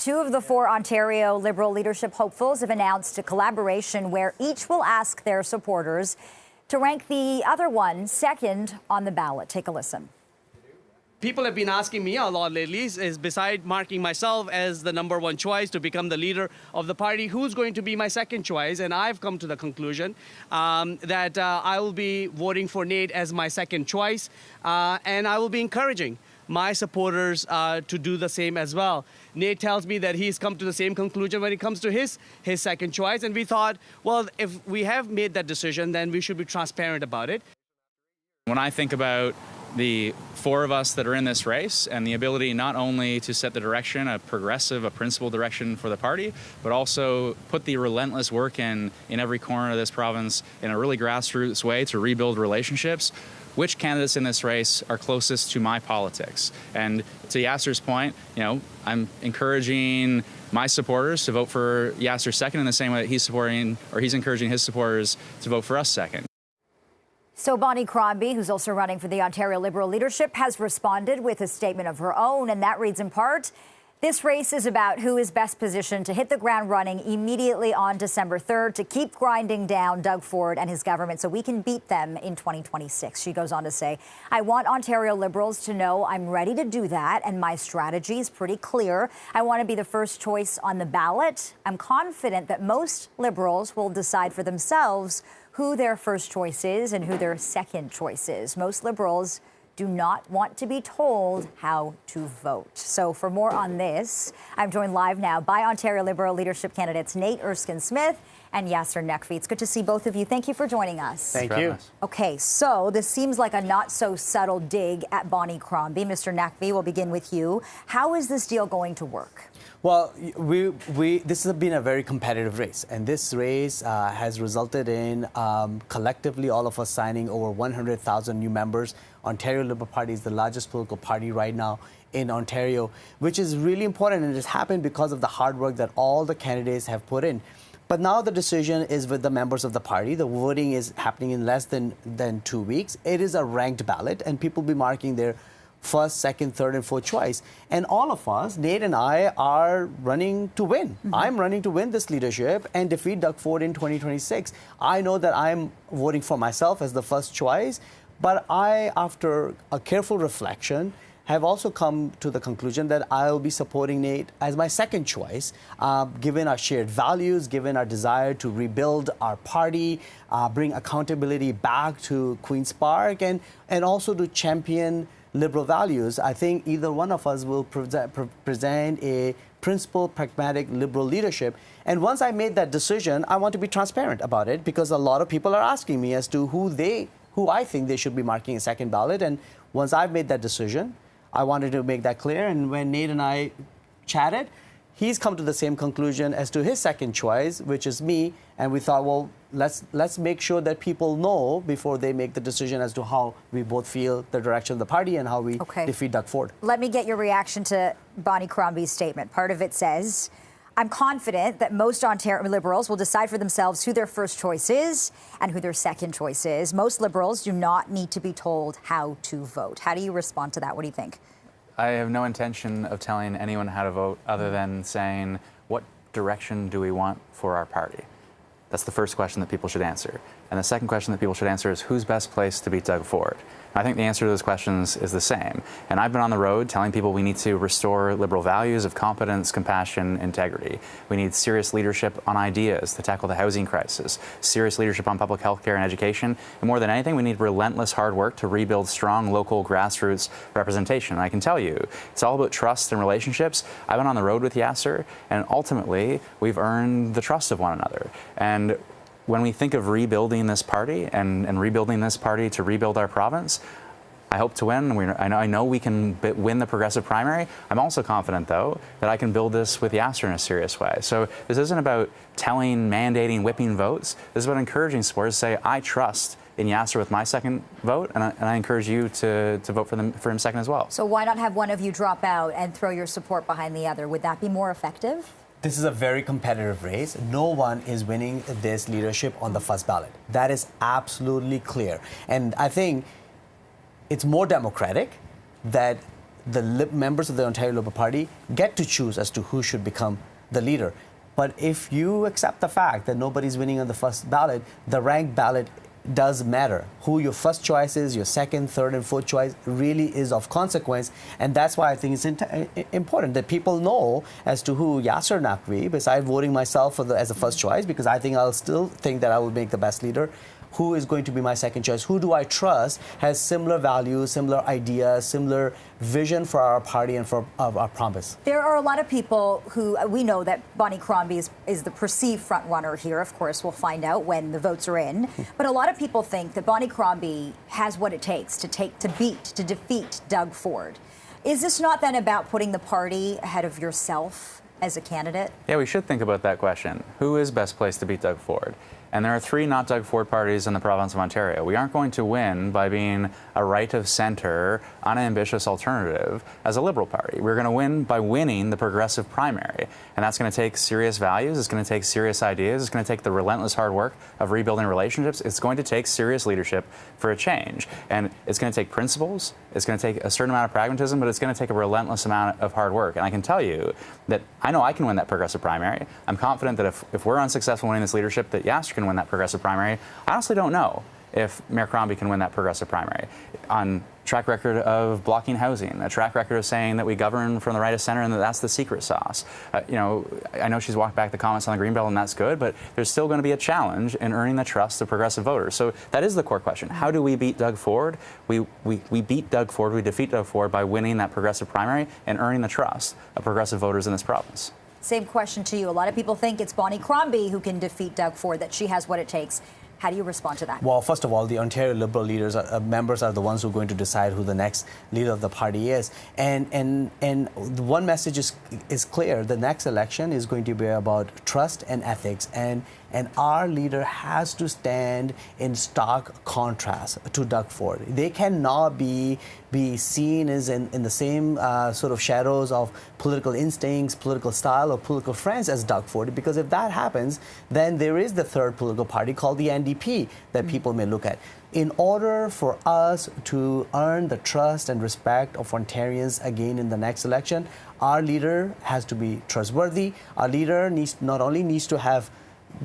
Two of the four Ontario Liberal leadership hopefuls have announced a collaboration where each will ask their supporters to rank the other one second on the ballot. Take a listen. People have been asking me a lot lately, is beside marking myself as the #1 choice to become the leader of the party, who's going to be my second choice? And I've come to the conclusion that I will be voting for Nate as my second choice, and I will be encouraging my supporters to do the same as well. Nate tells me that he's come to the same conclusion when it comes to his second choice, and we thought, well, if we have made that decision, then we should be transparent about it. When I think about the four of us that are in this race and the ability not only to set the direction, a progressive, a principled direction for the party, but also put the relentless work in every corner of this province in a really grassroots way to rebuild relationships, which candidates in this race are closest to my politics? And to Yasir's point, I'm encouraging my supporters to vote for Yasir second in the same way that he's encouraging his supporters to vote for us second. So Bonnie Crombie, who's also running for the Ontario Liberal leadership, has responded with a statement of her own, and that reads in part, "This race is about who is best positioned to hit the ground running immediately on December 3rd to keep grinding down Doug Ford and his government so we can beat them in 2026. She goes on to say, "I want Ontario Liberals to know I'm ready to do that, and my strategy is pretty clear. I want to be the first choice on the ballot. I'm confident that most Liberals will decide for themselves who their first choice is and who their second choice is. Most Liberals do not want to be told how to vote." So for more on this, I'm joined live now by Ontario Liberal leadership candidates Nate Erskine-Smith and Yasir Naqvi. It's good to see both of you. Thank you for joining us. Thank you. Okay, so this seems like a not so subtle dig at Bonnie Crombie. Mr. Naqvi, we'll begin with you. How is this deal going to work? Well, this has been a very competitive race, and this race has resulted in collectively all of us signing over 100,000 new members. Ontario Liberal Party is the largest political party right now in Ontario, which is really important, and it's happened because of the hard work that all the candidates have put in. But now the decision is with the members of the party. The voting is happening in less than 2 weeks. It is a ranked ballot, and people will be marking their first, second, third, and fourth choice. And all of us, Nate and I, are running to win. I'm running to win this leadership and defeat Doug Ford in 2026. I know that I'm voting for myself as the first choice, but I, after a careful reflection, have also come to the conclusion that I'll be supporting Nate as my second choice, given our shared values, given our desire to rebuild our party, bring accountability back to Queen's Park, and also to champion Liberal values. I think either one of us will present a principled, pragmatic Liberal leadership. And once I made that decision, I want to be transparent about it because a lot of people are asking me as to who I think they should be marking a second ballot. And once I've made that decision, I wanted to make that clear. And when Nate and I chatted, he's come to the same conclusion as to his second choice, which is me. And we thought, well, let's make sure that people know before they make the decision as to how we both feel the direction of the party and how we defeat Doug Ford. Let me get your reaction to Bonnie Crombie's statement. Part of it says, "I'm confident that most Ontario Liberals will decide for themselves who their first choice is and who their second choice is. Most Liberals do not need to be told how to vote." How do you respond to that? What do you think? I have no intention of telling anyone how to vote other than saying, what direction do we want for our party? That's the first question that people should answer. And the second question that people should answer is, who's best placed to beat Doug Ford? I think the answer to those questions is the same. And I've been on the road telling people we need to restore Liberal values of competence, compassion, integrity. We need serious leadership on ideas to tackle the housing crisis, serious leadership on public health care and education. And more than anything, we need relentless hard work to rebuild strong local grassroots representation. And I can tell you, it's all about trust and relationships. I've been on the road with Yasir, and ultimately, we've earned the trust of one another. And when we think of rebuilding this party and rebuilding this party to rebuild our province, I hope to win. I know we can win the progressive primary. I'm also confident, though, that I can build this with Yasir in a serious way. So this isn't about telling, mandating, whipping votes. This is about encouraging supporters to say, I trust in Yasir with my second vote, and I encourage you to vote for him second as well. So why not have one of you drop out and throw your support behind the other? Would that be more effective? This is a very competitive race. No one is winning this leadership on the first ballot. That is absolutely clear. And I think it's more democratic that the members of the Ontario Liberal Party get to choose as to who should become the leader. But if you accept the fact that nobody's winning on the first ballot, the ranked ballot does matter. Who your first choice is, your second, third, and fourth choice really is of consequence. And that's why I think it's important that people know as to who Yasir Naqvi, besides voting myself as a first choice, because I think I'll still think that I will make the best leader, who is going to be my second choice, who do I trust has similar values, similar ideas, similar vision for our party and for our promise. There are a lot of people who, we know that Bonnie Crombie is the perceived front runner here. Of course, we'll find out when the votes are in. But a lot of people think that Bonnie Crombie has what it takes to defeat Doug Ford. Is this not then about putting the party ahead of yourself as a candidate? Yeah, we should think about that question. Who is best placed to beat Doug Ford? And there are 3 not Doug Ford parties in the province of Ontario. We aren't going to win by being a right-of-centre, unambitious alternative as a Liberal Party. We're going to win by winning the Progressive primary. And that's going to take serious values. It's going to take serious ideas. It's going to take the relentless hard work of rebuilding relationships. It's going to take serious leadership for a change. And it's going to take principles. It's going to take a certain amount of pragmatism, but it's going to take a relentless amount of hard work. And I can tell you that I know I can win that Progressive primary. I'm confident that if we're unsuccessful winning this leadership, that Yasir can win that Progressive primary. I honestly don't know if Mayor Crombie can win that Progressive primary. On track record of blocking housing, a track record of saying that we govern from the right of center and that that's the secret sauce. You know, I know she's walked back the comments on the Greenbelt and that's good, but there's still going to be a challenge in earning the trust of progressive voters. So that is the core question. How do we beat Doug Ford? We beat Doug Ford, we defeat Doug Ford by winning that Progressive primary and earning the trust of progressive voters in this province. Same question to you. A lot of people think it's Bonnie Crombie who can defeat Doug Ford, that she has what it takes. How do you respond to that? Well, first of all, the Ontario Liberal leaders, members are the ones who are going to decide who the next leader of the party is. And one message is clear. The next election is going to be about trust and ethics. And our leader has to stand in stark contrast to Doug Ford. They cannot be seen as in the same sort of shadows of political instincts, political style, or political friends as Doug Ford, because if that happens, then there is the third political party called the NDP that people may look at. In order for us to earn the trust and respect of Ontarians again in the next election, our leader has to be trustworthy. Our leader not only needs to have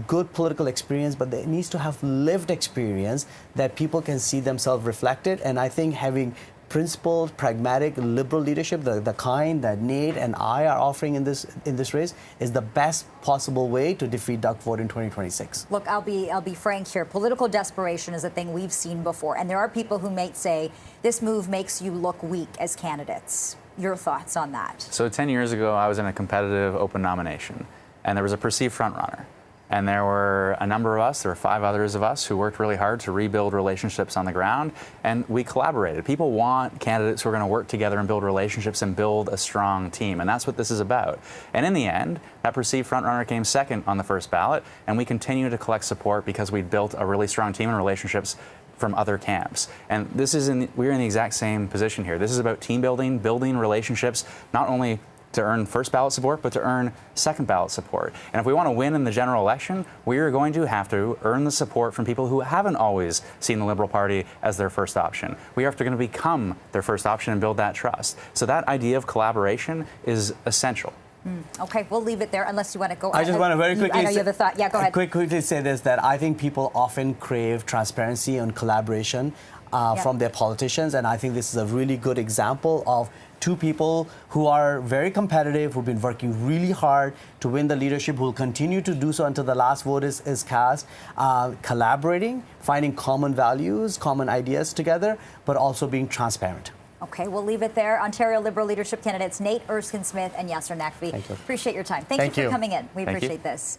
good political experience, but they needs to have lived experience that people can see themselves reflected. And I think having principled, pragmatic, liberal leadership, the kind that Nate and I are offering in this race, is the best possible way to defeat Doug Ford in 2026. Look, I'll be frank here. Political desperation is a thing we've seen before, and there are people who may say this move makes you look weak as candidates. Your thoughts on that? So 10 years ago, I was in a competitive open nomination, and there was a perceived frontrunner. And there were a number of us, there were 5 others of us who worked really hard to rebuild relationships on the ground, and we collaborated. People want candidates who are going to work together and build relationships and build a strong team, and that's what this is about. And in the end, that perceived frontrunner came second on the first ballot, and we continue to collect support because we built a really strong team and relationships from other camps. And we're in the exact same position here. This is about team building, building relationships, not only to earn first ballot support, but to earn second ballot support. And if we want to win in the general election, we are going to have to earn the support from people who haven't always seen the Liberal Party as their first option. We are going to become their first option and build that trust. So that idea of collaboration is essential. Okay, we'll leave it there unless you want to go. I just want to very quickly. I know you have a thought. Yeah, go ahead. Quickly say this: that I think people often crave transparency and collaboration from their politicians, and I think this is a really good example of 2 people who are very competitive, who've been working really hard to win the leadership, who will continue to do so until the last vote is cast, collaborating, finding common values, common ideas together, but also being transparent. Okay, we'll leave it there. Ontario Liberal leadership candidates Nate Erskine-Smith and Yasir Naqvi. Thank you. Appreciate your time. Thank you for coming in. We appreciate this.